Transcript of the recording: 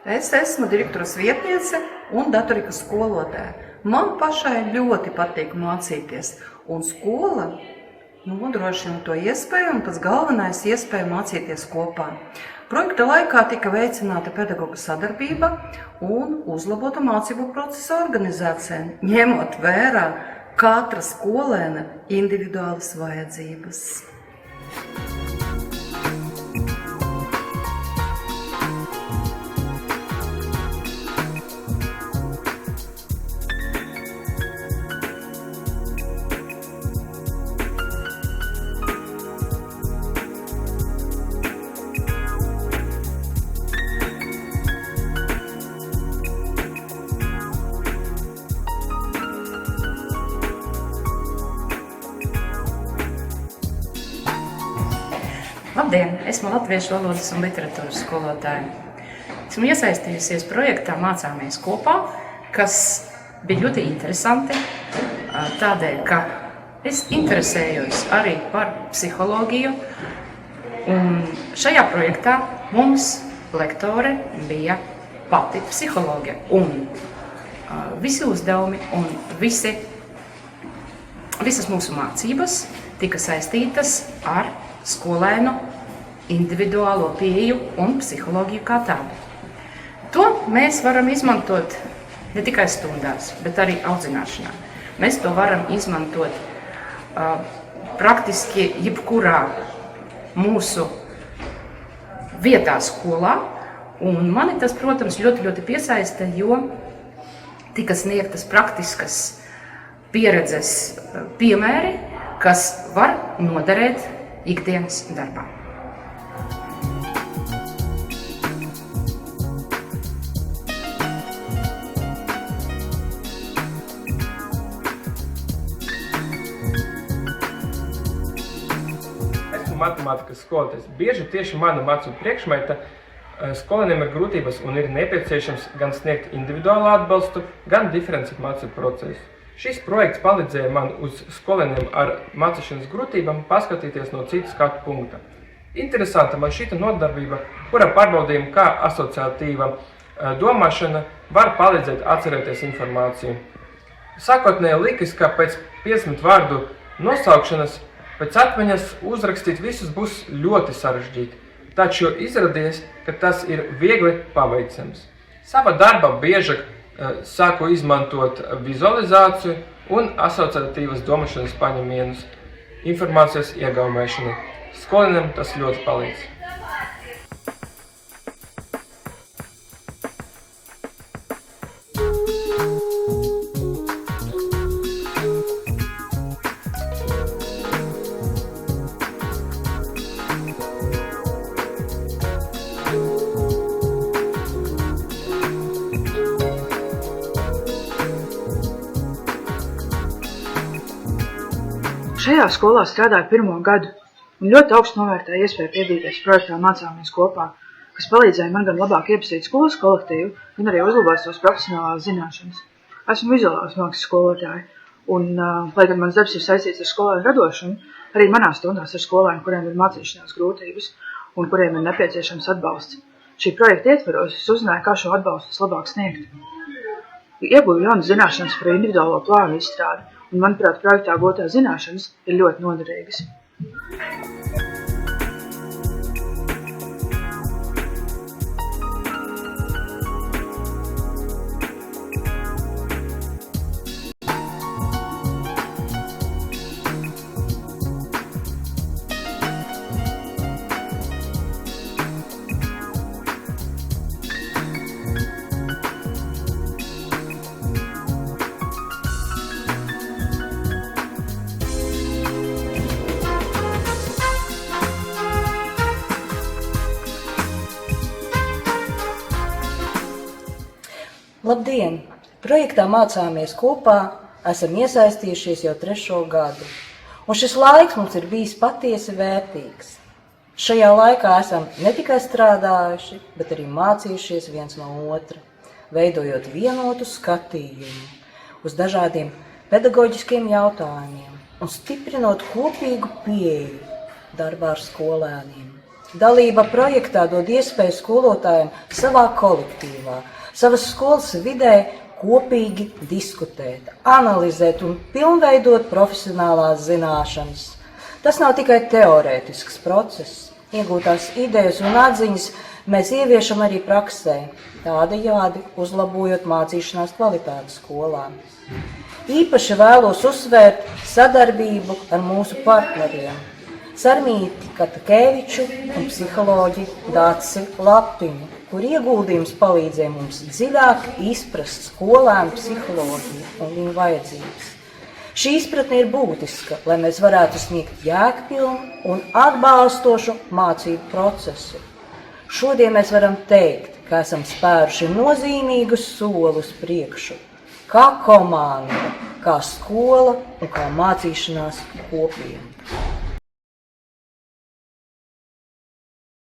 Es esmu direktoras vietniece un datorikas skolotāja. Man pašai ļoti patīk mācīties, un skola nodrošina to iespēju un pats galvenais iespēju mācīties kopā. Projekta laikā tika veicināta pedagoga sadarbība un uzlabota mācību procesa organizācija, ņemot vērā katra skolēna individuālas vajadzības. Labdien! Esmu latviešu valodas un literatūras skolotāja. Esmu iesaistījusies projektā Mācāmies kopā, kas bija ļoti interesanti, tādēļ, ka es interesējos arī par psiholoģiju. Un šajā projektā mums lektore bija pati psiholoģe. Un visi uzdevumi un visas mūsu mācības tika saistītas ar skolēnu individuālo pieeju un psiholoģiju kā tādu. To mēs varam izmantot ne tikai stundās, bet arī audzināšanā. Mēs to varam izmantot praktiski jebkurā mūsu vietā skolā. Un mani tas, protams, ļoti piesaista, jo tika sniegtas praktiskas pieredzes piemēri, kas var noderēt ikdienas darbā. Esmu matemātikas skolotājs. Bieži tieši mana mācību priekšmeta skolēniem ir grūtības un ir nepieciešams gan sniegt individuālu atbalstu, gan diferencēt mācību procesu. Šis projekts palīdzēja man uz skolēniem ar mācīšanas grūtībām paskatīties no citas skatu punkta. Interesanta man šita nodarbība, kura pārbaudījuma kā asociatīva domāšana var palīdzēt atcerēties informāciju. Sākotnēji likās, ka pēc 50 vārdu nosaukšanas pēc atmiņas uzrakstīt visus būs ļoti sarežģīti, taču izrādījās, ka tas ir viegli paveicams. Sava darba biežāk sāku izmantot vizualizāciju un asociatīvas domāšanas paņēmienus informācijas iegaumēšanai. Skolēniem tas ļoti palīdz. Šajā skolā strādāju 1. gadu un ļoti augstu novērtēju iespēju piedalīties projektā Mācāmies kopā, kas palīdzēja man gan labāk iepazīt skolas kolektīvu, gan arī uzlabot savas profesionālās zināšanas. Esmu vizuālās mākslas skolotāja, un, lai gan mans darbs ir saistīts ar skolēnu radošumu, arī manās stundās ir skolēni, kuriem ir mācīšanās grūtības un kuriem ir nepieciešams atbalsts. Šī projekta ietveros es uzzināju, kā šo atbalstu vislabāk sniegt. Ieguvu jaunas zināšanas par individuālo plānu izstrādi, un, manuprāt, projektā gūtās zināšanas ir ļoti noderīgas. Labdien! Projektā Mācāmies kopā esam iesaistījušies jau 3. gadu, un šis laiks mums ir bijis patiesi vērtīgs. Šajā laikā esam ne tikai strādājuši, bet arī mācījušies viens no otra, veidojot vienotu skatījumu uz dažādiem pedagoģiskiem jautājumiem un stiprinot kopīgu pieeju darbā ar skolēniem. Dalība projektā dod iespēju skolotājiem savā kolektīvā, savas skolas vidē kopīgi diskutēt, analizēt un pilnveidot profesionālās zināšanas. Tas nav tikai teorētisks process. Iegūtās idejas un atziņas mēs ieviešam arī praksē, tādējādi uzlabojot mācīšanās kvalitāti skolā. Īpaši vēlos uzsvērt sadarbību ar mūsu partneriem Sarmīti Katakēviču un psiholoģi Daci Laptiņu, kur ieguldījums palīdzēja mums dziļāk izprast skolēnu psiholoģiju un viņu vajadzības. Šī izpratne ir būtiska, lai mēs varētu sniegt jēgpilnu un atbalstošu mācību procesu. Šodien mēs varam teikt, ka esam spēruši nozīmīgus solus priekšu, kā komanda, kā skola un kā mācīšanās kopiena.